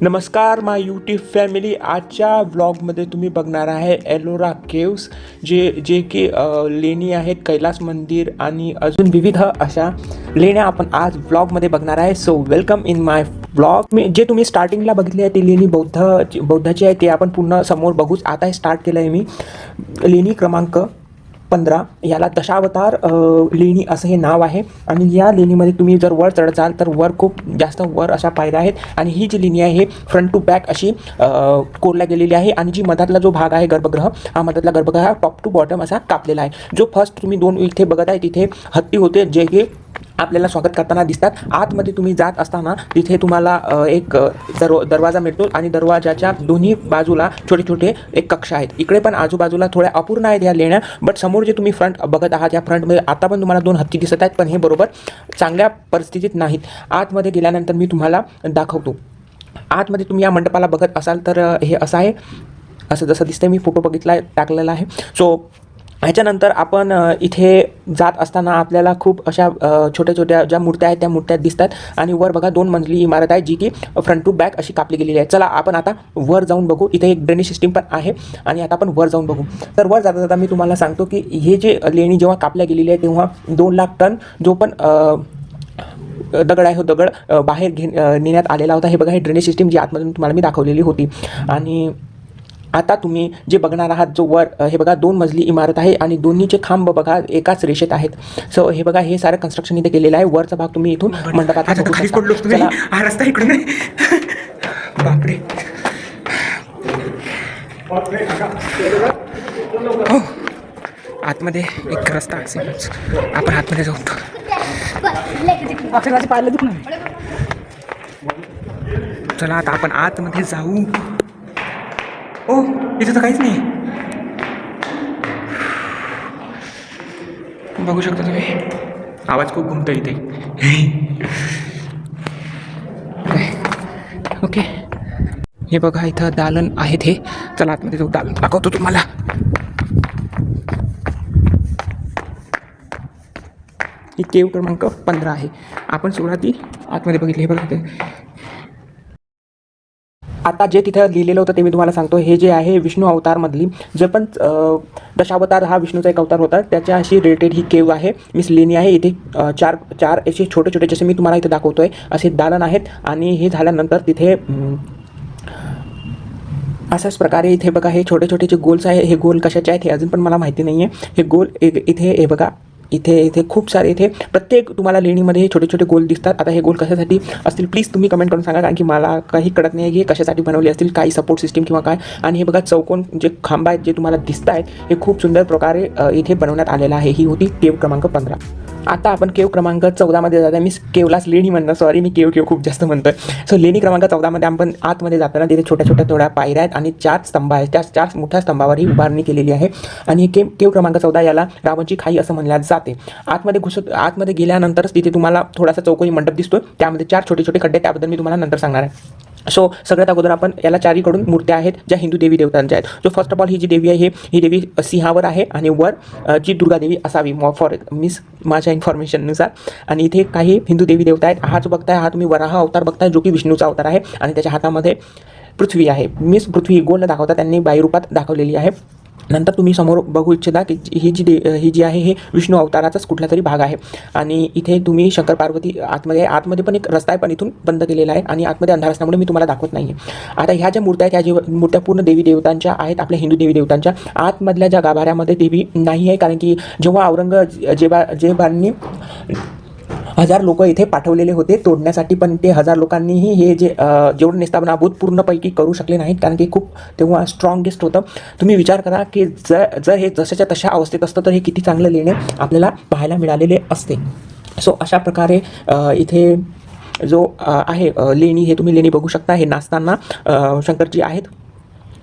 नमस्कार माय YouTube family. आजच्या व्लॉगमध्ये तुम्ही बघणार आहे एलोरा केव्स जे की लेणी आहेत, कैलास मंदिर आणि अजून विविध अशा लेण्या आपण आज व्लॉगमध्ये बघणार आहे. So welcome in my vlog. जे तुम्ही स्टार्टिंगला बघितले आहे ती लेणी बौद्धाची आहे, ते आपण पूर्ण समोर बघूच. आता हे स्टार्ट केलं आहे मी. लेणी क्रमांक 15 याला दशावतार लेणी असं हे नाव आहे. आणि या लेणीमध्ये तुम्ही जर वर चढत जाल तर वर खूप जास्त वर अशा पायऱ्या आहेत. आणि ही जी लेणी आहे हे फ्रंट टू बॅक अशी कोरल्या गेलेली आहे. आणि जी मधातला जो भाग आहे गर्भगृह, हा मधातला गर्भगृह टॉप टू बॉटम असा कापलेला आहे. जो फर्स्ट तुम्ही 2 इथे बघत आहे तिथे हत्ती होते जे की आपल्याला स्वागत करताना दिसतात. आतमध्ये तुम्ही जात असताना तिथे तुम्हाला एक दरवाजा मिळतो आणि दरवाजाच्या दोन्ही बाजूला छोटे छोटे एक कक्ष आहेत. इकडे पण आजूबाजूला थोड्या अपूर्ण आहेत ह्या लेण्या. बट समोर जे तुम्ही फ्रंट बघत आहात, या फ्रंटमध्ये आता पण तुम्हाला 2 हत्ती दिसत आहेत, पण हे बरोबर चांगल्या परिस्थितीत नाहीत. आतमध्ये गेल्यानंतर मी तुम्हाला दाखवतो. आतमध्ये तुम्ही या मंडपाला बघत असाल तर हे असं आहे, असं जसं दिसतंय. मी फोटो बघितला टाकलेला आहे. सो ह्याच्यानंतर आपण इथे जात असताना आपल्याला खूप अशा छोट्या छोट्या ज्या मूर्त्या आहेत त्या मूर्त्या दिसतात. आणि वर बघा 2 मजली इमारत आहे जी की फ्रंट टू बॅक अशी कापली गेलेली आहे. चला आपण आता वर जाऊन बघू. इथे एक ड्रेनेज सिस्टीम पण आहे आणि आता आपण वर जाऊन बघू. तर वर जाता जाता मी तुम्हाला सांगतो की हे जे लेणी जेव्हा कापल्या गेलेली आहे तेव्हा 2 लाख टन जो पण दगड आहे, हो दगड बाहेर नेण्यात आलेला होता. हे बघा, हे ड्रेनेज सिस्टीम जी आतमधून तुम्हाला मी दाखवलेली होती. आणि आता तुम्ही जे बघणार आहात जो वर, हे बघा 2 मजली इमारत आहे आणि दोन्हीचे खांब बघा एकाच रेषेत आहेत. सो हे बघा, हे सारं कन्स्ट्रक्शन इथे केलेलं आहे. वरचा भाग तुम्ही इथून मंडपात हा रस्ता इकडून नाही. बापरे, हो आतमध्ये एक रस्ता असेल, आपण आतमध्ये जाऊ. पाहिलं दुख नाही. चला आता आपण आतमध्ये जाऊ. ओ इथे तर काहीच नाही. बघू शकता तुम्ही, आवाज खूप घुमतो इथे. ओके, हे बघा इथं दालन आहेत. हे चला आतमध्ये जाऊ, दालन दाखवतो तुम्हाला. ही केव क्रमांक 15 आहे. आपण सुरुवाती आतमध्ये बघितली. हे बघा ते आता जे तिथं लिहिलेलं होतं ते मी तुम्हाला सांगतो. हे जे आहे विष्णू अवतारमधली, जे पण दशावतार हा विष्णूचा एक अवतार होता त्याच्या अशी रिलेटेड ही केव आहे, मिस लेणी आहे. इथे चार असे छोटे छोटे, जसे मी तुम्हाला इथे दाखवतोय असे दालन आहेत. आणि हे झाल्यानंतर तिथे अशाच प्रकारे इथे बघा हे छोटे छोटे जे गोल्स आहे, हे गोल कशाचे आहेत हे अजून पण मला माहिती नाही आहे. हे गोल इथे हे बघा, इथे खूप सारे, इथे प्रत्येक तुम्हाला लेणीमध्ये छोटे छोटे गोल दिसतात. आता हे गोल कशासाठी असतील प्लीज तुम्ही कमेंट करून सांगा, कारण की मला काही कळत नाही आहे की कशासाठी बनवले असतील, काही सपोर्ट सिस्टीम किंवा काय. आणि हे बघा चौकोन जे खांब आहेत जे तुम्हाला दिसत आहेत, हे खूप सुंदर प्रकारे इथे बनवण्यात आलेलं आहे. ही होती केव क्रमांक 15. आता आपण केव क्रमांक 14मध्ये जात आहे. मी केवलाच लेणी म्हणतो, सॉरी मी केव खूप जास्त म्हणतोय. सो लेणी क्रमांक 14मध्ये आपण आतमध्ये जाताना तिथे छोट्या छोट्या थोड्या पायऱ्या आहेत आणि 4 स्तंभ आहेत. त्या 4 मोठ्या स्तंभावर ही उभारणी केलेली आहे. आणि केव क्रमांक 14 याला रावणची खाई असं म्हणल्या जाते. आतमध्ये गेल्यानंतरच तिथे तुम्हाला थोडासा चौकोनी मंडप दिसतो, त्यामध्ये 4 छोटे छोटे खड्डे, त्याबद्दल मी तुम्हाला नंतर सांगणार आहे. सो सगळ्यात अगोदर आपण याला चारीकडून मूर्त्या आहेत ज्या हिंदू देवी देवतांच्या आहेत. जो फर्स्ट ऑफ ऑल ही जी देवी आहे ही देवी सिंहावर आहे आणि वर जी दुर्गादेवी असावी फॉर माझ्या इन्फॉर्मेशननुसार. आणि इथे काही हिंदू देवी देवता आहेत. हा जो बघताय हा तुम्ही वराह अवतार बघताय जो की विष्णूचा अवतार आहे. आणि त्याच्या हातामध्ये पृथ्वी आहे. मिस पृथ्वी गोल दाखवता त्यांनी बाईरूपात दाखवलेली आहे. नंतर तुम्ही समोर बघू इच्छिता की ही जी आहे हे विष्णू अवताराचाच कुठला तरी भाग आहे. आणि इथे तुम्ही शंकर पार्वती आतमध्ये पण एक रस्ता आहे, पण इथून बंद केलेला आहे आणि आतमध्ये अंधार असल्यामुळे मी तुम्हाला दाखवत नाही आहे. आता ह्या ज्या मूर्त्या आहेत, ह्या मूर्त्या पूर्ण देवी देवतांच्या आहेत, आपल्या हिंदू देवी देवतांच्या. आतमधल्या ज्या गाभाऱ्यामध्ये देवी नाही आहे, कारण की जेव्हा औरंगजेबांनी 1000 लोक इथे पाठवलेले होते तोडण्यासाठी, पण ते 1000 लोकांनीही हे जेवढं नेस्ताभूत पूर्णपैकी करू शकले नाहीत, कारण की खूप तेव्हा स्ट्रॉंगेस्ट होतं. तुम्ही विचार करा की जर हे जशाच्या तशा अवस्थेत असतं तर हे किती चांगलं लेणे आपल्याला पाहायला मिळालेले असते. सो अशा प्रकारे इथे जो आहे लेणी, हे तुम्ही लेणी बघू शकता. हे नाचताना शंकरजी आहेत,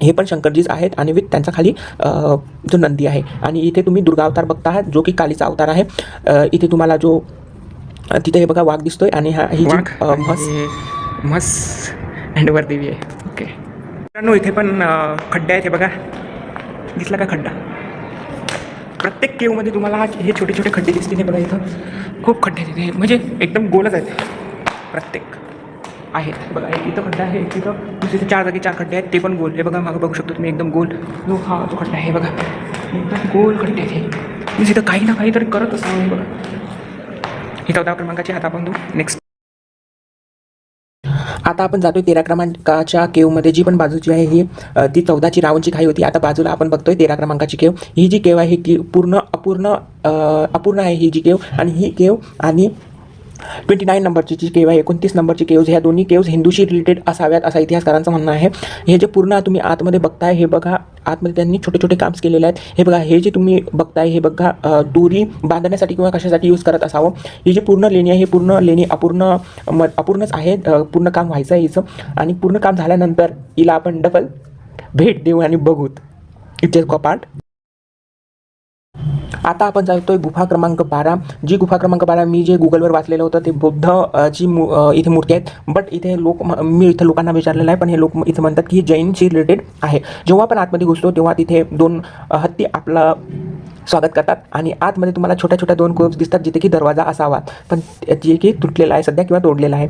हे पण शंकरजीच आहेत आणि विथ त्यांचा खाली जो नंदी आहे. आणि इथे तुम्ही दुर्गा अवतार बघता आहात जो की कालीचा अवतार आहे. इथे तुम्हाला जो तिथे हे बघा वाघ दिसतोय आणि ही म्हस अँड वर देवी आहे. ओके मित्रांनो, इथे पण खड्डे आहेत. हे बघा, दिसला का खड्डा? प्रत्येक केवमध्ये तुम्हाला हे छोटे छोटे खड्डे दिसतील. हे बघा, इथं खूप खड्डे आहेत. तिथे म्हणजे एकदम गोलच आहेत प्रत्येक. आहेत बघा. एक इथं खड्डा आहे, एक तिथं दुसरीचे 4 जागी 4 खड्डे आहेत, ते पण गोल. हे बघा मागं बघू शकतो तुम्ही एकदम गोल जो खड्डा आहे बघा, एकदम गोल खड्डे आहेत हे. मीच इथं काही ना काहीतरी करत असावं. हे बघा ही 14 क्रमांकाची. आता आपण नेक्स्ट. आता आपण जातोय 13 क्रमांकाच्या केवमध्ये. जी पण बाजूची आहे ही ती 14ची रावणची खाई होती. आता बाजूला आपण बघतोय 13 क्रमांकाची केव. ही जी केव आहे की अपूर्ण आहे ही जी केव. आणि ही केव आणि 29 नंबरची जी केव आहे, 29 नंबरची केव्ज, ह्या दोन्ही केव्ज हिंदूशी रिलेटेड असाव्यात असं इतिहासकारांचं म्हणणं आहे. हे जे पूर्ण तुम्ही आतमध्ये बघताय हे बघा, आतमध्ये त्यांनी छोटे छोटे काम्स केलेले आहेत. हे बघा हे जे तुम्ही बघताय हे बघा दोरी बांधण्यासाठी किंवा कशासाठी यूज करत असावं. ही जी पूर्ण लेणी आहे ही पूर्ण लेणी अपूर्णच आहे. पूर्ण काम व्हायचं आहे हिचं. आणि पूर्ण काम झाल्यानंतर हिला आपण डबल भेट देऊ आणि बघूत इथे कपाट. आता आपण जातोय गुफा क्रमांक 12. जी गुफा क्रमांक 12 मी जे गुगलवर वाचलेलं होतं ते बुद्ध इथे मूर्ती आहेत. बट इथे मी इथं लोकांना विचारलेलं आहे, पण हे लोक इथं म्हणतात की ही रिलेटेड आहे. जेव्हा आपण आतमध्ये घुसतो तेव्हा तिथे 2 हत्ती आपलं स्वागत करतात आणि आतमध्ये तुम्हाला छोट्या छोट्या 2 कोप्स दिसतात जिथे की दरवाजा असावा, पण जे की तुटलेला आहे सध्या किंवा तोडलेला आहे.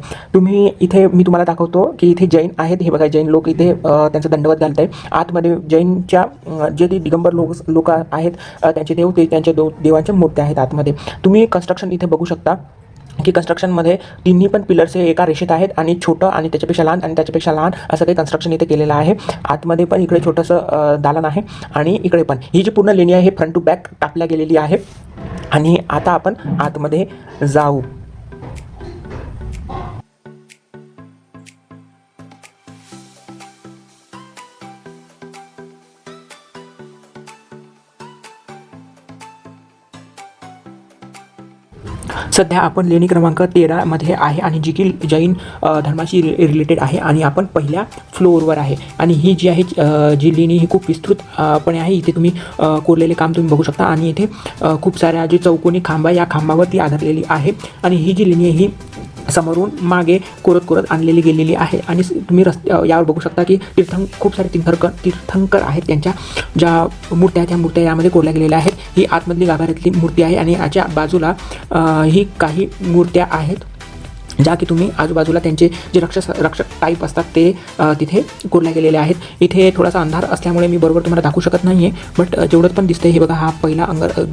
इथे मी तुम्हाला दाखवतो की इथे जैन आहेत. हे बघा जैन लोक इथे त्यांचं दंडवत घालत आहे. आतमध्ये जैनच्या जे ते दिगंबर लोक आहेत त्यांचे देव, ते त्यांच्या देवांच्या मूर्त्या आहेत आतमध्ये. तुम्ही कन्स्ट्रक्शन इथे बघू शकता की कन्स्ट्रक्शनमध्ये तिन्ही पण पिलर्स हे एका रेषेत आहेत आणि छोटं आणि त्याच्यापेक्षा लहान आणि त्याच्यापेक्षा लहान असं काही कन्स्ट्रक्शन इथे केलेलं आहे. आतमध्ये पण इकडे छोटंसं दालन आहे आणि इकडे पण. ही जी पूर्ण लेणी आहे हे फ्रंट टू बॅक टाकल्या गेलेली आहे. आणि आता आपण आतमध्ये जाऊ. सध्या आपण लेणी क्रमांक 13 मध्ये आहे आणि जी की जैन धर्माशी रिलेटेड आहे आणि आपण पहिल्या फ्लोअरवर आहे. आणि ही जी आहे जी लेणी ही खूप विस्तृतपणे आहे. इथे तुम्ही कोरलेले काम तुम्ही बघू शकता आणि इथे खूप साऱ्या जी चौकोनी खांबा या खांबावरती आधारलेली आहे. आणि ही जी लेणी आहे ही समोरून मागे कोरत आणलेली गेलेली आहे. आणि तुम्ही यावर बघू शकता की खूप सारे तीर्थंकर आहेत. त्यांच्या ज्या मूर्त्या त्या मूर्त्या यामध्ये कोरल्या गेलेल्या आहेत. ही आतमधली गाभाऱ्यातली मूर्ती आहे आणि याच्या बाजूला ही काही मूर्त्या आहेत ज्या की तुम्ही आजूबाजूला त्यांचे जे रक्षक टाईप असतात ते तिथे कोरल्या गेलेले आहेत. इथे थोडासा अंधार असल्यामुळे मी बरोबर तुम्हाला दाखवू शकत नाही आहे, बट जेवढं पण दिसतंय हे बघा, हा पहिला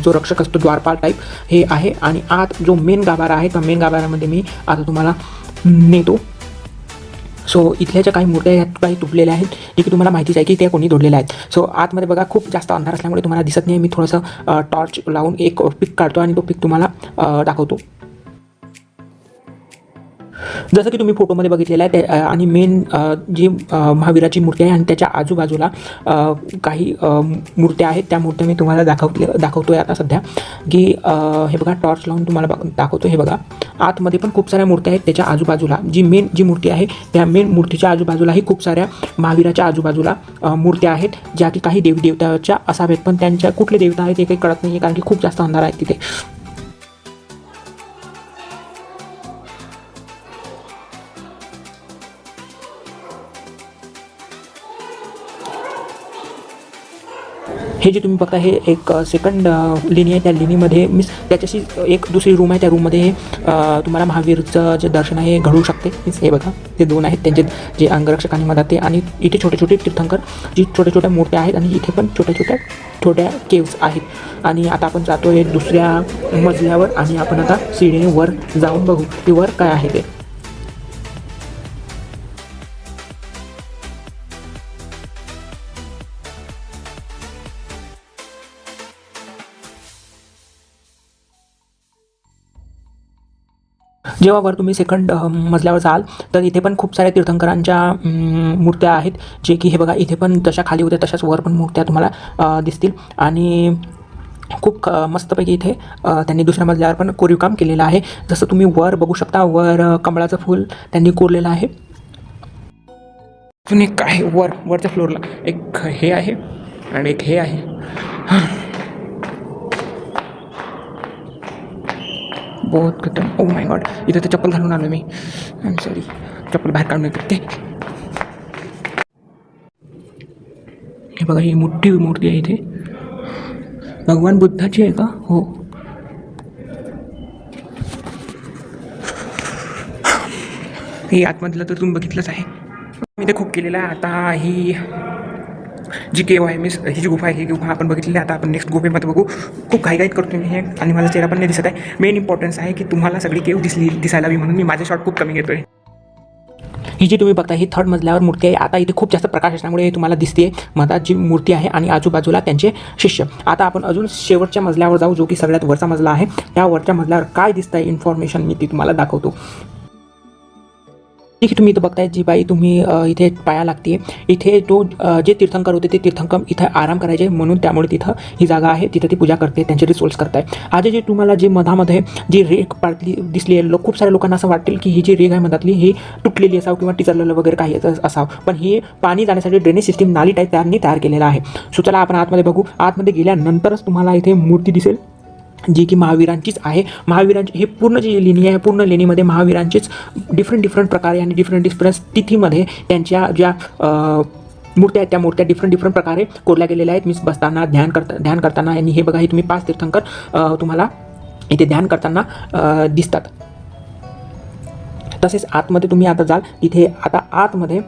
जो रक्षक असतो द्वारपाल टाईप हे आहे. आणि आत जो मेन गाभारा आहे त्या मेन गाभाऱ्यामध्ये मी आता तुम्हाला नेतो. सो इथल्या ज्या काही मूर्त्या ह्यात काही तुटलेल्या आहेत जे की तुम्हाला माहितीच आहे की त्या कोणी तोडलेल्या आहेत. सो आतमध्ये बघा खूप जास्त अंधार असल्यामुळे तुम्हाला दिसत नाही. मी थोडंसं टॉर्च लावून एक पिक काढतो आणि तो पिक तुम्हाला दाखवतो. जसं की तुम्ही फोटोमध्ये बघितलेलं आहे ते. आणि मेन जी महावीराची मूर्ती आहे आणि त्याच्या आजूबाजूला काही मूर्त्या आहेत. त्या मूर्त्या मी तुम्हाला दाखवतो आहे आता सध्या की हे बघा टॉर्च लावून तुम्हाला दाखवतो. हे बघा आतमध्ये पण खूप साऱ्या मूर्त्या आहेत. त्याच्या आजूबाजूला जी मूर्ती आहे त्या मेन मूर्तीच्या आजूबाजूलाही खूप साऱ्या महावीराच्या आजूबाजूला मूर्त्या आहेत ज्या की काही देवी देवताच्या असावेत, पण त्यांच्या कुठले देवता आहेत हे काही कळत नाही आहे कारण की खूप जास्त अंधार आहेत तिथे. हे जे तुम्ही बघता हे एक सेकंड लेणी आहे. त्या लेणीमध्ये मीन्स त्याच्याशी एक दुसरी रूम आहे. त्या रूममध्ये तुम्हाला महावीरचं जे दर्शन आहे घडू शकते. मीन्स हे बघा ते 2 आहेत त्यांचे जे अंगरक्षक आणि मधात ते. आणि इथे छोटे छोटे तीर्थंकर जी छोट्या मूर्त्या आहेत आणि इथे पण छोट्या केव्स आहेत. आणि आता आपण जातो आहे दुसऱ्या मजल्यावर आणि आपण आता सीडीने वर जाऊन बघू की वर काय आहे ते. जेव्हा वर तुम्ही सेकंड मजल्यावर जाल तर इथे पण खूप साऱ्या तीर्थंकरांच्या मूर्त्या आहेत जे की हे बघा इथे पण जशा खाली होत्या तशाच वर पण मूर्त्या तुम्हाला दिसतील. आणि खूप मस्तपैकी इथे त्यांनी दुसऱ्या मजल्यावर पण कोरीव काम केलेलं आहे. जसं तुम्ही वर बघू शकता वर कमळाचं फूल त्यांनी कोरलेलं आहे. पण एक आहे वरच्या फ्लोअरला एक हे आहे आणि एक हे आहे. बहुत खतरनाक. ओ माय गॉड, इथे तर चप्पल घालून आलो मी. आय एम सॉरी, चप्पल बाहेर काढून येते. हे बघा ही मोठी मूर्ती आहे इथे. भगवान बुद्धाची आहे का? हो. हे आतमधलं तर तुम्ही बघितलंच आहे. मी ते खूप केलेलं आहे. आता ही जी केव आहे मीन्स ही जी गुफा आहे, ही गुफा आपण बघितलेली आहे. आता आपण नेक्स्ट गुफेमध्ये बघू. खूप घाईघाईत करतो मी हे आणि माझा चेहरा पण नाही दिसत आहे. मेन इम्पॉर्टन्स आहे की तुम्हाला सगळी केव दिसायला हवी, म्हणून मी माझे शॉट खूप कमी घेतोय. ही जी तुम्ही बघता ही 3rd मजल्यावर मूर्ती आहे. आता इथे खूप जास्त प्रकाश असल्यामुळे तुम्हाला दिसते मधात जी मूर्ती आहे आणि आजूबाजूला त्यांचे शिष्य. आता आपण अजून शेवटच्या मजल्यावर जाऊ, जो की सगळ्यात वरचा मजला आहे. त्या वरच्या मजल्यावर काय दिसतंय इन्फॉर्मेशन मी ती तुम्हाला दाखवतो. ठीक आहे, तुम्ही इथं बघताय जी बाई तुम्ही इथे पाया लागते. इथे तो जे तीर्थंकर होते ते तीर्थंकर इथं आराम करायचे, म्हणून त्यामुळे तिथं ही जागा आहे. तिथं ती पूजा करते, त्यांचे रिचुअल्स करताय. आज जे तुम्हाला जी मधामध्ये जी रेग पाडली दिसली आहे, खूप साऱ्या लोकांना असं वाटेल की ही जी रेग आहे मधातली ही तुटलेली असावं किंवा टिचरलेलं वगैरे काही असावं, पण ही पाणी जाण्यासाठी ड्रेनेज सिस्टीम नाली टाईप त्यांनी तयार केलेलं आहे. सो चला आपण आतमध्ये बघू. आतमध्ये गेल्यानंतरच तुम्हाला इथे मूर्ती दिसेल जी की महावीरांचीच आहे. महावीरांची हे पूर्ण जी लेणी आहे, पूर्ण लेणीमध्ये महावीरांचीच डिफरंट प्रकारे आणि डिफरंट तिथीमध्ये त्यांच्या ज्या मूर्त्या आहेत त्या मूर्त्या डिफरंट प्रकारे कोरल्या गेलेल्या आहेत. मीन्स बसताना ध्यान करताना. आणि हे बघा, हे तुम्ही 5 तीर्थंकर तुम्हाला इथे ध्यान करताना दिसतात. तसेच आतमध्ये तुम्ही आता जाल तिथे आता आतमध्ये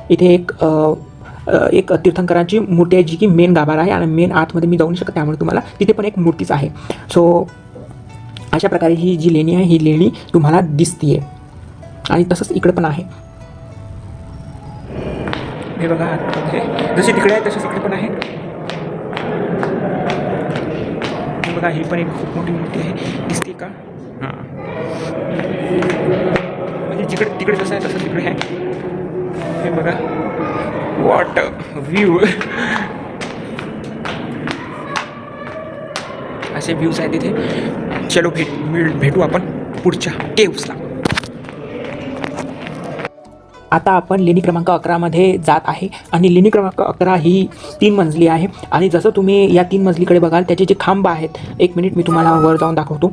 इथे एक तीर्थंकरांची मूर्ती आहे जी की मेन गाभारा आहे आणि मेन आतमध्ये मी जाऊ नाही शकत, त्यामुळे तुम्हाला तिथे पण एक मूर्तीच आहे. सो अशा प्रकारे ही जी लेणी आहे ही लेणी तुम्हाला दिसतीये. आणि तसंच इकडे पण आहे. हे बघा, आतमध्ये जसे तिकडे आहे तसेच इकडे पण आहे. हे बघा, ही पण एक खूप मोठी मूर्ती आहे, दिसते का? हां, म्हणजे तिकडे जसं आहे तसं तिकडे आहे. हे बघा, वॉट व्ह्यू. असे व्ह्यूज आहेत तिथे. चलो भेटू आपण पुढच्या केव्सला. आता आपण लेणी क्रमांक 11मध्ये जात आहे आणि लेणी क्रमांक 11 ही 3 मजली आहे. आणि जसं तुम्ही या 3 मजलीकडे बघाल त्याचे जे खांब आहेत, 1 मिनिट मी तुम्हाला वर जाऊन दाखवतो.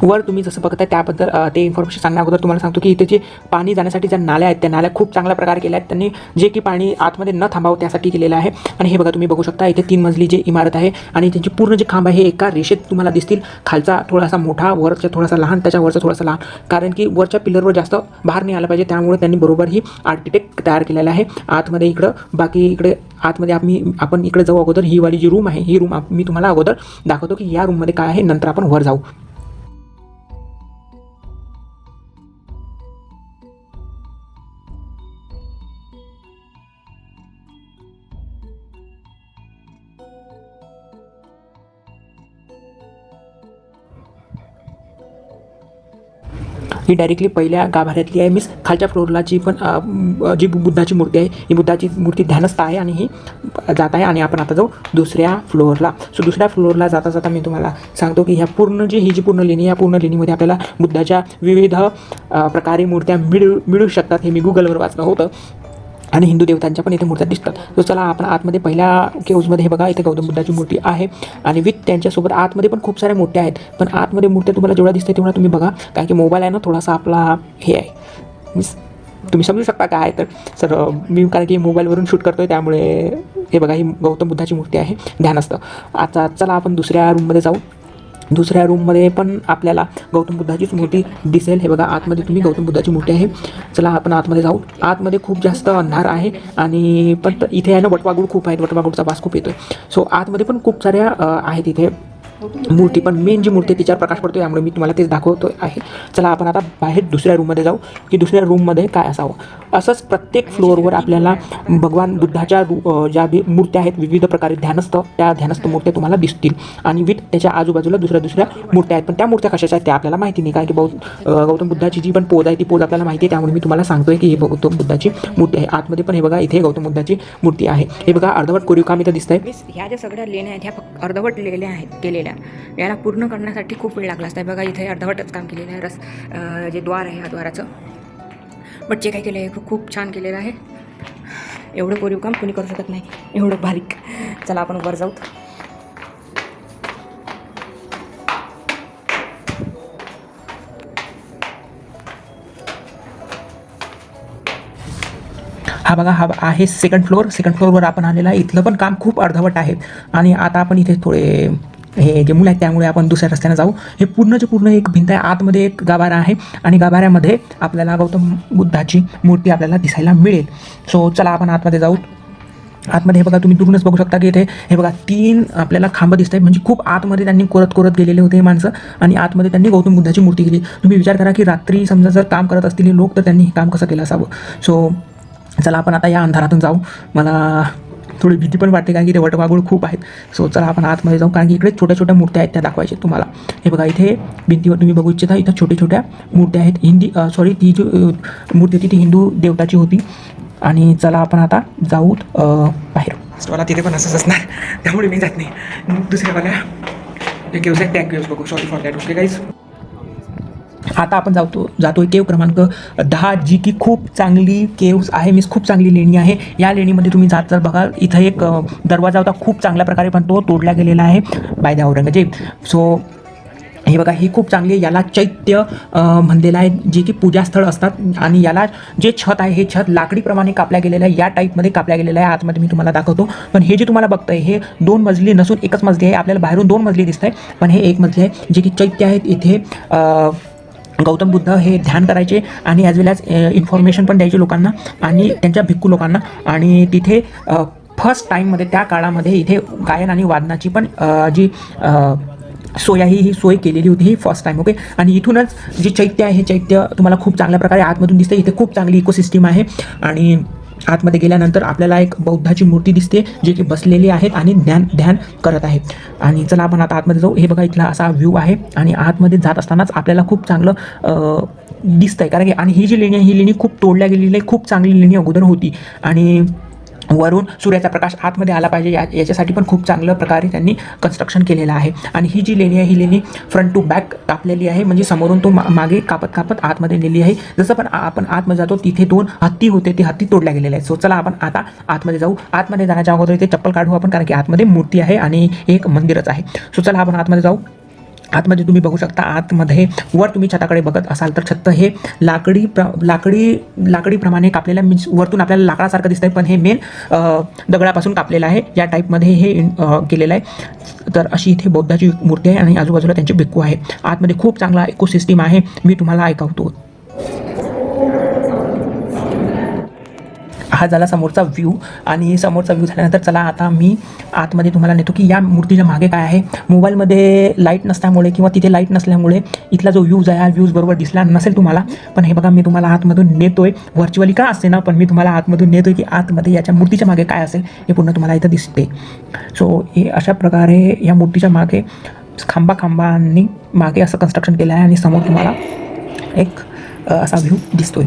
वर तुम्ही जसं बघताय त्याबद्दल ते इन्फॉर्मेशन सांगण्या अगोदर तुम्हाला सांगतो की इथे जे पाणी जाण्यासाठी ज्या नाल्या आहेत त्या नाल्या खूप चांगल्या प्रकारे केल्या आहेत त्यांनी, जे की पाणी आतमध्ये न थांबावं त्यासाठी केलेलं आहे. आणि हे बघा, तुम्ही बघू शकता इथे 3 मजली जी इमारत आहे आणि त्यांची पूर्ण जे खांब आहे एका रेषेत तुम्हाला दिसतील. खालचा थोडासा मोठा, वरचा थोडासा लहान, त्याच्यावरचा थोडासा लहान, कारण की वरच्या पिलरवर जास्त भार नाही आला पाहिजे, त्यामुळे त्यांनी बरोबर ही आर्किटेक्ट तयार केलेला आहे. आतमध्ये इकडे आतमध्ये आपण इकडे जाऊ अगोदर ही वाली जी रूम आहे ही रूम मी तुम्हाला अगोदर दाखवतो की या रूममध्ये काय आहे, नंतर आपण वर जाऊ. ही डायरेक्टली पहिल्या गाभाऱ्यातली आहे. मीन्स खालच्या फ्लोअरला जी बुद्धाची मूर्ती आहे ही बुद्धाची मूर्ती ध्यानस्थ आहे आणि ही जात आहे. आणि आपण आता जाऊ दुसऱ्या फ्लोअरला. सो दुसऱ्या फ्लोअरला जाता मी तुम्हाला सांगतो की ही जी पूर्ण लेणी, या पूर्ण लेणीमध्ये आपल्याला बुद्धाच्या विविध प्रकारे मूर्त्या मिळू शकतात. हे मी गुगलवर वाचलं होतं. आणि हिंदू देवतांच्या पण इथे मूर्त्या दिसतात. तर चला आपण आतमध्ये पहिल्या केव्जमध्ये, हे बघा इथे गौतम बुद्धाची मूर्ती आहे आणि विथ त्यांच्यासोबत आतमध्ये पण खूप साऱ्या मूर्त्या आहेत. पण आतमध्ये मूर्त्या तुम्हाला जेवढ्या दिसते तेवढा तुम्ही बघा, कारण की मोबाईल आहे ना थोडासा आपला हे आहे, मीन्स तुम्ही समजू शकता काय आहे. तर सर मी कारण की मोबाईलवरून शूट करतो आहे, त्यामुळे हे बघा ही गौतम बुद्धाची मूर्ती आहे ध्यानस्थ. आता चला आपण दुसऱ्या रूममध्ये जाऊ. दुसऱ्या रूममध्ये पण आपल्याला गौतम बुद्धाचीच मूर्ती दिसेल. हे बघा, आतमध्ये तुम्ही गौतम बुद्धाची मूर्ती आहे. चला आपण आतमध्ये जाऊ. आतमध्ये खूप जास्त अंधार आहे आणि पण इथे आहे ना वटवाघूळ खूप आहेत, वटवाघूळचा वास खूप येतो आहे. सो आतमध्ये पण खूप साऱ्या आहेत इथे मूर्ती, पण मेन जी मूर्ती तिच्यावर प्रकाश पडतो, त्यामुळे मी तुम्हाला तेच दाखवतो आहे. चला आपण आता बाहेर दुसऱ्या रूममध्ये जाऊ की दुसऱ्या रूममध्ये काय असावं. असंच प्रत्येक फ्लोअरवर आपल्याला भगवान बुद्धाच्या ज्या मूर्त्या आहेत विविध प्रकारे त्या ध्यानस्थ मूर्त्या तुम्हाला दिसतील. आणि विथ त्याच्या आजूबाजूला दुसऱ्या मूर्त्या आहेत, पण त्या मूर्त्या कशाच्या आहेत त्या आपल्याला माहिती नाही, कारण की गौतम बुद्धाची जी पण पोज आहे ती पोज आपल्याला माहिती आहे. त्यामुळे मी तुम्हाला सांगतोय की ही गौतम बुद्धाची मूर्ती आहे. आतमध्ये पण हे बघा इथे गौतम बुद्धाची मूर्ती आहे. हे बघा अर्धवट कोरीव काम इथं दिसतंय. ह्या ज्या सगळ्या लेण्या आहेत ह्या फक्त अर्धवट लेण्या आहेत केलेल्या. याला पूर्ण करण्यासाठी खूप वेळ लागला असता. बघा इथे अर्धवटच काम केलेलं आहे. जे द्वार आहे ह्या द्वाराचं, बट जे काय केलं आहे खूप छान केलेलं आहे. एवढं कोरीव काम कोणी करू शकत नाही, एवढं बारीक. चला आपण वर जाऊ. हा बघा, हा आहे सेकंड फ्लोअर. सेकंड फ्लोअरवर आपण आलेला आहे. इथलं पण काम खूप अर्धवट आहेत. आणि आता आपण इथे थोडे हे जे मुलं आहेत त्यामुळे आपण दुसऱ्या रस्त्याने जाऊ. हे पूर्णच्या पूर्ण एक भिंत आहे, आतमध्ये एक गाभारा आहे आणि गाभाऱ्यामध्ये आपल्याला गौतम बुद्धाची मूर्ती आपल्याला दिसायला मिळेल. सो चला आपण आतमध्ये जाऊ. आतमध्ये हे बघा तुम्ही दुरूनच बघू शकता की इथे हे बघा 3 आपल्याला खांब दिसत आहेत, म्हणजे खूप आतमध्ये त्यांनी कोरत गेलेले होते हे माणसं आणि आतमध्ये त्यांनी गौतम बुद्धाची मूर्ती केली. तुम्ही विचार करा की रात्री समजा जर काम करत असतील लोक तर त्यांनी हे काम कसं केलं असावं. सो चला आपण आता या अंधारातून जाऊ. मला थोडी भीती पण वाटते कारण की ते वटवाघूळ खूप आहेत. सो चला आपण आतमध्ये जाऊ कारण की इकडे छोट्या छोट्या मूर्त्या आहेत त्या दाखवायचे तुम्हाला. हे बघा इथे भिंतीवर तुम्ही बघू इच्छिता इथं छोट्या छोट्या मूर्त्या आहेत. ती जी मूर्ती होती ती हिंदू देवताची होती. आणि चला आपण आता जाऊ बाहेर. मला तिथे पण असंच असणार त्यामुळे मी जात नाही. दुसऱ्यावाल्या जे केव्स आहेत त्या केव्स बघू. Sorry for that. Okay guys, आता आपण जातोय केव क्रमांक 10 जी की खूप चांगली केव्स आहे. मीन्स खूप चांगली लेणी आहे. या लेणीमध्ये तुम्ही जात जर बघाल इथं एक दरवाजा होता खूप चांगल्या प्रकारे पण तो तोडला गेलेला आहे बाय द औरंगजेब. सो हे बघा ही खूप चांगली, याला चैत्य म्हणलेलं आहे जे की पूजास्थळ असतात. आणि याला जे छत आहे हे छत लाकडीप्रमाणे कापल्या गेलेलं आहे, या टाईपमध्ये कापल्या गेलेलं आहे. आतमध्ये मी तुम्हाला दाखवतो. पण हे जे तुम्हाला बघताय हे 2 मजली नसून एकच मजली आहे. आपल्याला बाहेरून 2 मजली दिसत आहे पण हे 1 मजली आहे जे की चैत्य आहेत. इथे गौतम बुद्ध हे ध्यान करायचे आणि ॲज वेल ॲज इन्फॉर्मेशन पण द्यायचे लोकांना आणि त्यांच्या भिक्खू लोकांना. आणि तिथे फर्स्ट टाईममध्ये त्या काळामध्ये इथे गायन आणि वादनाची पण जी सोय आहे ही सोय केलेली होती ही फर्स्ट टाईम. ओके, आणि इथूनच जे चैत्य आहे हे चैत्य तुम्हाला खूप चांगल्या प्रकारे आतमधून दिसते. इथे खूप चांगली इकोसिस्टीम आहे. आणि आतमध्ये गेल्यानंतर आपल्याला एक बौद्धाची मूर्ती दिसते जे की बसलेली आहेत आणि ध्यान करत आहे. आणि चला आपण आता आतमध्ये जाऊ. हे बघा इथला असा व्ह्यू आहे आणि आतमध्ये जात असतानाच आपल्याला खूप चांगलं दिसतंय कारण की आणि ही जी लेणी आहे ही लेणी खूप तोडल्या गेलेली आहे. खूप चांगली लेणी अगोदर होती आणि वरून सूर्याचा प्रकाश आतमध्ये आला पाहिजे याच्यासाठी पण खूप चांगल्या प्रकारे त्यांनी कन्स्ट्रक्शन केलेलं आहे. आणि ही जी लेणी आहे ही लेणी फ्रंट टू बॅक कापलेली आहे, म्हणजे समोरून तो मागे कापत आतमध्ये नेली आहे. जसं पण आपण आतमध्ये जातो तिथे 2 हत्ती होते, ते हत्ती तोडल्या गेलेले आहेत. सो चला आपण आता आतमध्ये जाऊ. आतमध्ये जाण्याच्या अगोदर इथे चप्पल काढू आपण कारण की आतमध्ये मूर्ती आहे आणि एक मंदिरच आहे. सो चला आपण आतमध्ये जाऊ. आतमध्ये तुम्ही बघू शकता आतमध्ये वर तुम्ही छताकडे बघत असाल तर छत हे लाकडीप्रमाणे कापलेलं, मीन्स वरतून आपल्याला लाकडासारखं दिसतंय पण हे मेन दगडापासून कापलेलं आहे. या टाईपमध्ये हे केलेलं आहे. तर अशी इथे बौद्धाची मूर्ती आहे आणि आजूबाजूला त्यांचे भिक्खू आहे. आतमध्ये खूप चांगला इकोसिस्टीम आहे. मी तुम्हाला ऐकवतो. हा झाला समोरचा व्ह्यू. आणि समोरचा व्ह्यू झाल्यानंतर चला आता मी आतमध्ये तुम्हाला नेतो की या मूर्तीच्या मागे काय आहे. मोबाईलमध्ये लाईट नसल्यामुळे किंवा तिथे लाईट नसल्यामुळे इथला जो व्ह्यूज आहे हा व्ह्यूज बरोबर दिसला नसेल तुम्हाला. पण हे बघा मी तुम्हाला आतमधून नेतोय. व्हर्च्युअली का असते ना, पण मी तुम्हाला आतमधून नेतोय की आतमध्ये याच्या मूर्तीच्या मागे काय असेल हे पूर्ण तुम्हाला इथं दिसते. सो हे अशा प्रकारे या मूर्तीच्या मागे खांबांनी मागे असं कन्स्ट्रक्शन केलं आहे आणि समोर तुम्हाला एक असा व्ह्यू दिसतोय.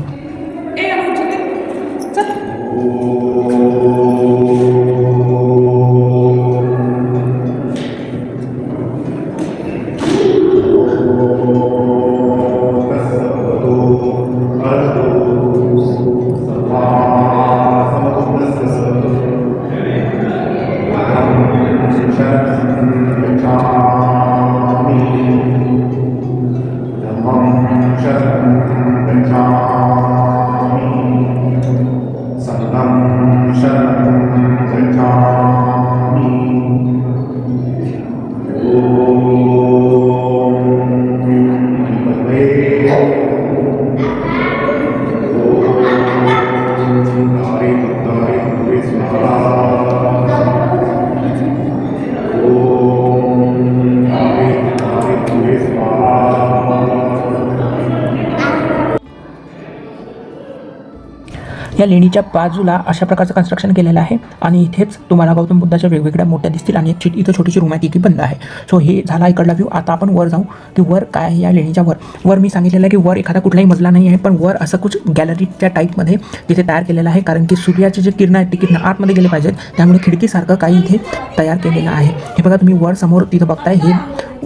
या लेणीच्या बाजूला अशा प्रकारचं कन्स्ट्रक्शन केलेलं आहे आणि इथेच तुम्हाला गौतम बुद्धाच्या वेगवेगळ्या मोठ्या दिसतील आणि एक इथं छोटीशी रूम आहे ती की बंद आहे. सो हे झाला इकडला व्ह्यू. आता आपण वर जाऊ की वर काय आहे या लेणीच्या वर मी सांगितलेलं आहे की वर एखादा कुठलाही मजला नाही आहे, पण वर असं कुछ गॅलरीच्या टाईपमध्ये तिथे तयार केलेलं आहे कारण की सूर्याचे जे किरण आहेत ते किरण आतमध्ये गेले पाहिजेत, त्यामुळे खिडकीसारखं काही इथे तयार केलेलं आहे. हे बघा तुम्ही वर समोर तिथं बघताय, हे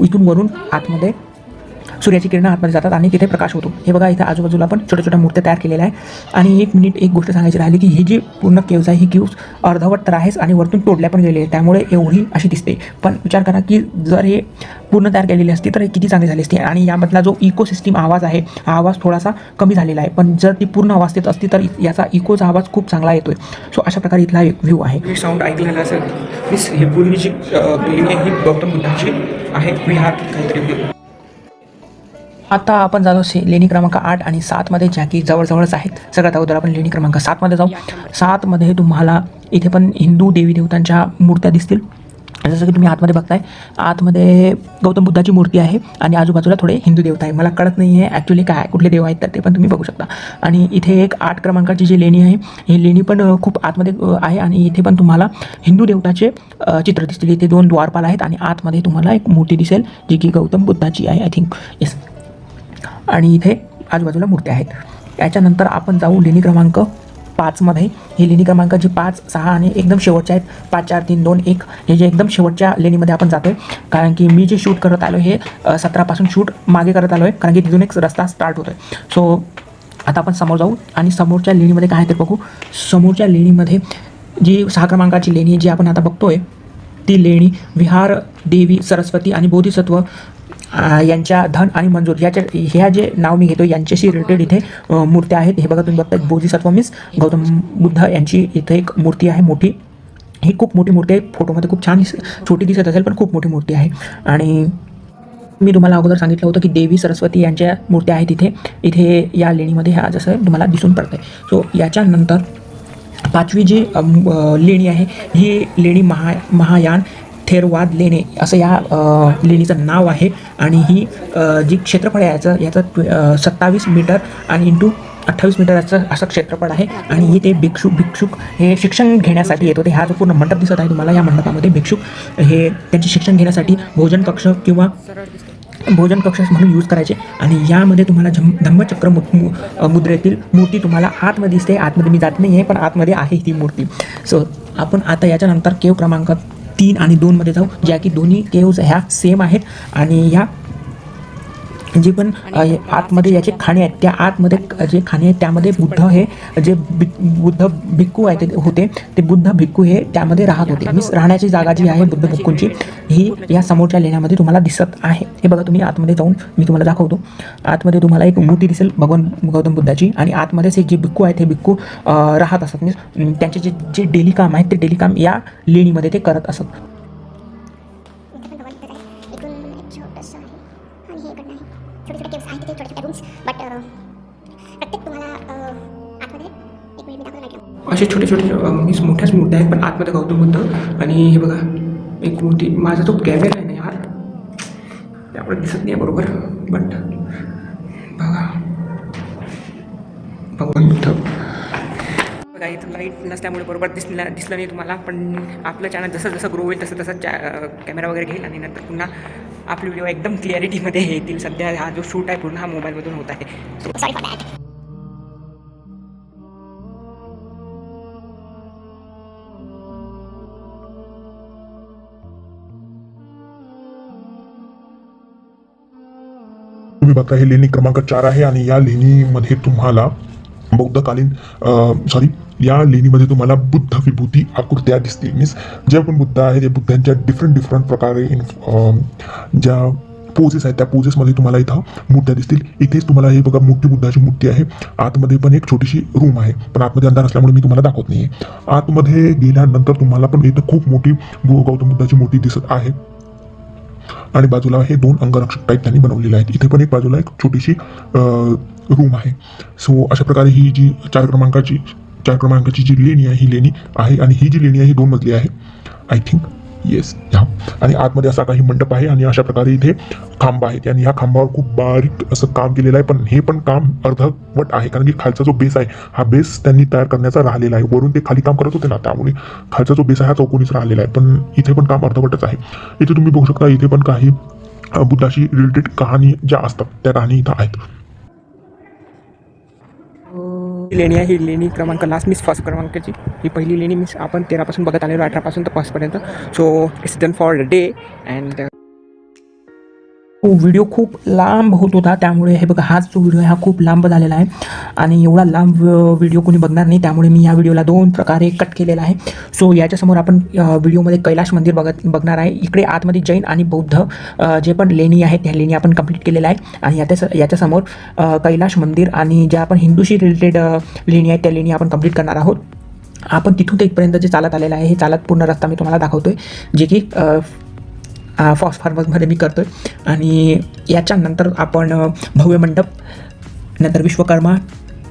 इथून वरून आतमध्ये सूर्याची किरणं आतमध्ये जातात आणि तिथे प्रकाश होतो. हे बघा इथे आजूबाजूला पण छोट्या छोट्या मूर्त्या तयार केलेल्या आहे. आणि एक गोष्ट सांगायची राहिली की ही जी पूर्ण केव्ज आहे ही केव्ज अर्धवट तर आहेच आणि वरतून तोडल्या पण गेले आहे, त्यामुळे एवढी अशी दिसते. पण विचार करा की जर हे पूर्ण तयार केलेली असती तर हे किती चांगली झाली असती. आणि यामधला जो इकोसिस्टीम आवाज आहे हा आवाज थोडासा कमी झालेला आहे, पण जर ती पूर्ण अवस्थेत असती तर याचा इकोचा आवाज खूप चांगला येतोय. सो अशा प्रकारे इथला एक व्ह्यू आहे. मी साऊंड ऐकलेलं असेल मीस ही पूर्वी जी लेणी आहे ही गौतम बुद्धाची आहे, विहार काहीतरी. आता आपण जातो लेणी क्रमांक 8 आणि 7 मध्ये, ज्या की जवळजवळच आहेत. सगळ्यात अगोदर आपण लेणी क्रमांक 7 मध्ये जाऊ. 7 मध्ये तुम्हाला इथे पण हिंदू देवी देवतांच्या मूर्त्या दिसतील. जसं की तुम्ही आतमध्ये बघताय, आतमध्ये गौतम बुद्धाची मूर्ती आहे आणि आजूबाजूला थोडे हिंदू देवता आहे. मला कळत नाही आहे ॲक्च्युली काय कुठले देव आहेत तर ते पण तुम्ही बघू शकता. आणि इथे एक 8 क्रमांकाची जी लेणी आहे ही लेणी पण खूप आतमध्ये आहे आणि इथे पण तुम्हाला हिंदू देवताचे चित्र दिसतील. इथे 2 द्वारपाल आहेत आणि आतमध्ये तुम्हाला एक मूर्ती दिसेल जी की गौतम बुद्धाची आहे, आय थिंक. येस. आणि इथे आजूबाजूला मूर्त्या आहेत. याच्यानंतर आपण जाऊ लेणी क्रमांक 5 मध्ये. ही लेणी क्रमांक जी 5, 6 आणि एकदम शेवटच्या आहेत 5, 4, 3, 2, 1 हे जे एकदम शेवटच्या लेणीमध्ये आपण जातो आहे. कारण की मी जे शूट करत आलो हे 17 शूट मागे करत आलो आहे, कारण की तिथून एक रस्ता स्टार्ट होतो आहे. सो आता आपण समोर जाऊ आणि समोरच्या लेणीमध्ये काय आहे ते बघू. समोरच्या लेणीमध्ये जी 6 क्रमांकाची लेणी जी आपण आता बघतोय ती लेणी विहार देवी सरस्वती आणि बोधिसत्व यांच्या धन आणि मंजूर ह्या जे नाव मी घेतो यांच्याशी रिलेटेड इथे मूर्त्या आहेत. हे बघा तुम्ही बघताय बोधिसत्व मीन्स गौतम बुद्ध यांची इथे एक मूर्ती आहे मोठी. ही खूप मोठी मूर्ती आहे. फोटोमध्ये खूप छान छोटी दिसत असेल पण खूप मोठी मूर्ती आहे. आणि मी तुम्हाला अगोदर सांगितलं होतं की देवी सरस्वती यांच्या मूर्त्या आहेत इथे या लेणीमध्ये ह्या जसं तुम्हाला दिसून पडत आहे. सो याच्यानंतर 5वी जी लेणी आहे ही लेणी महायान थेरवाद लेणे असं या लेणीचं नाव आहे. आणि ही जी क्षेत्रफळ आहे याचं 27 मीटर आणि इंटू 28 मीटरचं असं क्षेत्रफळ आहे. आणि हे ते भिक्षुक हे शिक्षण घेण्यासाठी येत होते. हा जो पूर्ण मंडप दिसत आहे तुम्हाला, या मंडपामध्ये भिक्षुक हे त्यांचे शिक्षण घेण्यासाठी भोजन कक्ष किंवा भोजन कक्ष म्हणून यूज करायचे. आणि यामध्ये तुम्हाला धम्मचक्र मुद्रेतील मूर्ती तुम्हाला आतमध्ये दिसते. आतमध्ये मी जात नाही आहे पण आतमध्ये आहे ती मूर्ती. सो आपण आता याच्यानंतर केव क्रमांक 3 आणि 2 मध्ये जाऊ, ज्या की दोन्ही केव्ज ह्या सेम आहेत. आणि ह्या जे पण आतमध्ये याचे खाणे आहेत त्या आतमध्ये जे खाणे आहेत त्यामध्ये बुद्ध हे जे बुद्ध भिक्खू आहे ते बुद्ध भिक्खू हे त्यामध्ये राहत होते. मीन्स राहण्याची जागा जी आहे बुद्ध भिक्खूंची ही या समोरच्या लेण्यामध्ये तुम्हाला दिसत आहे. हे बघा तुम्ही आतमध्ये जाऊन मी तुम्हाला दाखवतो. आतमध्ये तुम्हाला एक मूर्ती दिसेल भगवान गौतम बुद्धाची आणि आतमध्येच एक जे भिक्खू आहेत हे भिक्खू राहत असत. मीन्स त्यांचे जे डेली काम आहेत ते डेली काम या लेणीमध्ये ते करत असत. असे छोटे छोटे मीन्स मोठ्याच मूर्त्या आहेत पण आतमध्ये गौतम बुद्ध. आणि हे बघा एक मूर्ती, माझा तो कॅमेरा आहे ना यार त्यामुळे दिसत नाही बरोबर, बट बघा भगवान बुद्ध. बघा इथं लाईट नसल्यामुळे बरोबर दिसलं नाही तुम्हाला, पण आपलं चॅनल जसं जसं ग्रो होईल तसं तसं कॅमेरा वगैरे घेईल आणि नंतर पुन्हा आपले व्हिडिओ एकदम क्लिअरिटीमध्ये येतील. सध्या हा जो शूट आहे पूर्ण हा मोबाईलमधून होत आहे. So sorry for that. तुम्ही बघता हे लेणी क्रमांक 4 आहे आणि या लेणीमध्ये तुम्हाला बौद्धकालीन या लेणीमध्ये तुम्हाला बुद्ध विभूती आकृत्या दिसतील. मीन्स जे पण बुद्ध आहे ते बुद्धांच्या डिफरंट प्रकारे ज्या पोजेस आहेत त्या पोजेसमध्ये तुम्हाला इथं मूर्त्या दिसतील. इथेच तुम्हाला हे बघा मोठी बुद्धाची मूर्ती आहे. आतमध्ये पण एक छोटीशी रूम आहे पण आतमध्ये अंधार असल्यामुळे मी तुम्हाला दाखवत नाही आहे. आतमध्ये गेल्यानंतर तुम्हाला पण इथं खूप मोठी गौतम बुद्धाची मूर्ती दिसत आहे. आणि बाजूला हे 2 अंगरक्षक टाईप त्यांनी बनवलेले आहेत. इथे पण एक बाजूला एक छोटीशी रूम आहे. सो अशा प्रकारे ही जी 4 क्रमांकाची जी लेणी आहे ही लेणी आहे. आणि ही जी लेणी आहे ही 2 मजली आहे आय थिंक. येस ह्या. आणि आतमध्ये असा काही मंडप आहे आणि अशा प्रकारे इथे खांब आहेत आणि ह्या खांबावर खूप बारीक असं काम केलेलं आहे. पण हे पण काम अर्धवट आहे कारण की खालचा जो बेस आहे हा बेस त्यांनी तयार करण्याचा राहिलेला आहे. वरून ते खाली काम करत होते ना त्यामुळे खालचा जो बेस आहे हा चौकोनीच राहिलेला आहे. पण इथे पण काम अर्धवटच आहे. इथे तुम्ही बघू शकता इथे पण काही बुद्धाशी रिलेटेड कहाणी ज्या असतात त्या कहाणी इथं आहेत. लेणी आहे ही लेणी क्रमांक लास्ट मीन्स फर्स्ट क्रमांकाची ही पहिली लेणी मीन्स आपण 13 बघत आलेलो 18 तर 5 पर्यंत. So it's done for day. And तो व्हिडिओ खूप लांब होत होता, त्यामुळे हे बघा हाच जो व्हिडिओ आहे हा खूप लांब झालेला आहे आणि एवढा लांब व्हिडिओ कोणी बघणार नाही, त्यामुळे मी या व्हिडिओला 2 प्रकारे कट केलेला आहे. सो याच्यासमोर आपण व्हिडिओमध्ये कैलाश मंदिर बघणार आहे. इकडे आतमध्ये जैन आणि बौद्ध जे पण लेणी आहेत त्या लेणी आपण कंप्लीट केलेल्या आहे आणि याच्यासमोर कैलाश मंदिर आणि ज्या आपण हिंदूशी रिलेटेड लेणी आहेत त्या लेणी आपण कंप्लीट करणार आहोत. आपण तिथून ते इथपर्यंत जे चालत आलेलं आहे हे चालत पूर्ण रस्ता मी तुम्हाला दाखवतो आहे, जे की फॉस्ट फार्मर्समध्ये मी करतो आहे. आणि याच्यानंतर आपण भव्य मंडप, नंतर विश्वकर्मा,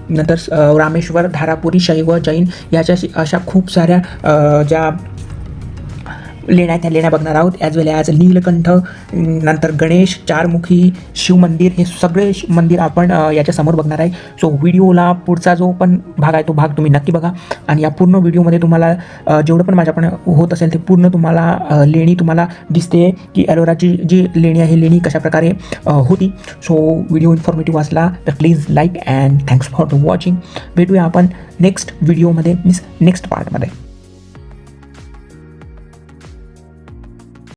नंतर रामेश्वर, धारापुरी, शैव, जैन याच्या अशा खूप साऱ्या ज्या लेण्या त्या लेण्या बघणार आहोत. ॲज वेल ॲज नीलकंठ, नंतर गणेश, चारमुखी, शिवमंदिर, हे सगळे मंदिर आपण याच्यासमोर बघणार आहे. सो व्हिडिओला पुढचा जो पण भाग आहे तो भाग तुम्ही नक्की बघा आणि या पूर्ण व्हिडिओमध्ये तुम्हाला जेवढं पण माझ्याकडून होत असेल ते पूर्ण तुम्हाला लेणी तुम्हाला दिसते की एलोराची जी लेणी आहे लेणी कशाप्रकारे होती. सो व्हिडिओ इन्फॉर्मेटिव्ह असला तर please like and thanks for watching. भेटूया आपण नेक्स्ट व्हिडिओमध्ये, नेक्स्ट पार्टमध्ये.